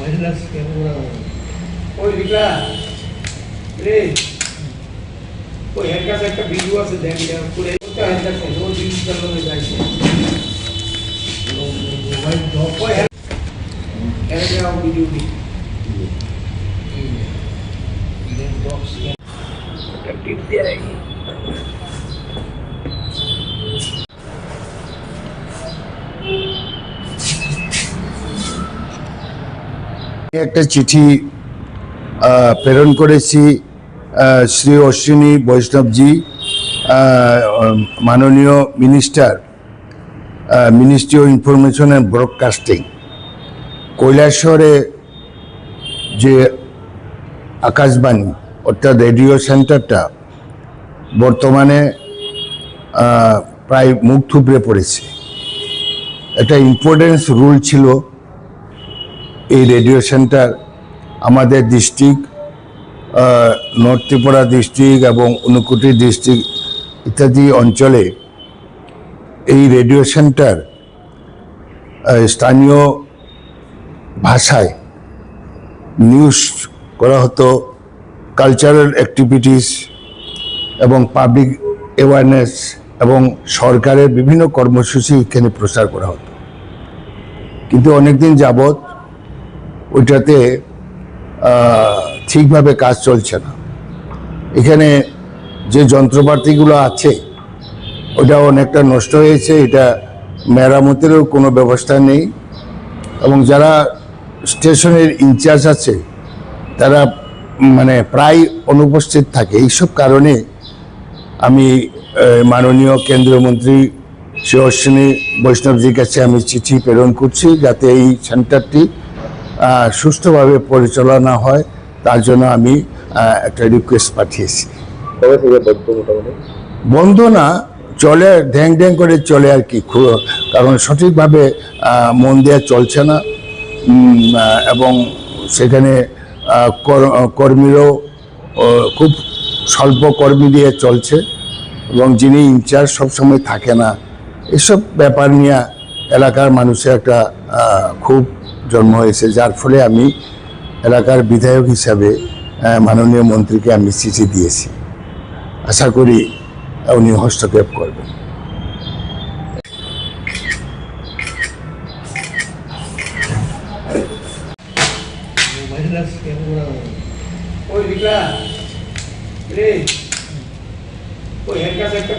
ওই দিকলা রে ওই এর কাছে একটা ভিডিও আছে দেখ পুরো ওটা এর কাছে ও ডিজিটাল হয়ে যাচ্ছে মোবাইল ডক ওই এর যে ভিডিও দি দেন বক্স একটা টিপ দিয়ে রাখি একটা চিঠি প্রেরণ করেছি শ্রী অশ্বিনী বৈষ্ণবজি মাননীয় minister ministry of information and broadcasting কৈলাসহরে যে আকাশবাণী অর্থাৎ রেডিও সেন্টারটা বর্তমানে প্রায় মুখ থুবড়ে পড়েছে। একটা ইম্পর্টেন্স রুল ছিল এই রেডিও সেন্টার আমাদের ডিস্ট্রিক্ট নর্থ ত্রিপুরা ডিস্ট্রিক্ট এবং ঊনকোটি ডিস্ট্রিক্ট ইত্যাদি অঞ্চলে এই রেডিও সেন্টার স্থানীয় ভাষায় নিউজ করা হতো, কালচারাল অ্যাক্টিভিটিস এবং পাবলিক অ্যাওয়ারনেস এবং সরকারের বিভিন্ন কর্মসূচি এখানে প্রচার করা হতো। কিন্তু অনেকদিন যাবৎ ওইটাতে ঠিকভাবে কাজ চলছে না। এখানে যে যন্ত্রপাতিগুলো আছে ওটাও অনেকটা নষ্ট হয়েছে, এটা মেরামতেরও কোনো ব্যবস্থা নেই এবং যারা স্টেশনের ইনচার্জ আছে তারা মানে প্রায় অনুপস্থিত থাকে। এইসব কারণে আমি মাননীয় কেন্দ্রীয় মন্ত্রী শ্রী অশ্বিনী বৈষ্ণবজির কাছে আমি চিঠি প্রেরণ করছি যাতে এই সেন্টারটি সুষ্ঠুভাবে পরিচালনা হয়, তার জন্য আমি একটা রিকোয়েস্ট পাঠিয়েছি। বন্ধ না, চলে, ঢ্যাং ঢ্যাং করে চলে আর কি, কারণ সঠিকভাবে মন দেওয়া চলছে না এবং সেখানে কর্মীরও খুব স্বল্প কর্মী দিয়ে চলছে এবং যিনি ইনচার্জ সবসময় থাকে না। এসব ব্যাপার নিয়ে এলাকার মানুষের একটা খুব জন্ম হয়েছে, যার ফলে আমি এলাকার বিধায়ক হিসাবে মাননীয় মন্ত্রীকে আমি চিঠি দিয়েছি। আশা করি উনি হস্তক্ষেপ করবেন। ওই দিকলা রে ওই এর কাছে একটা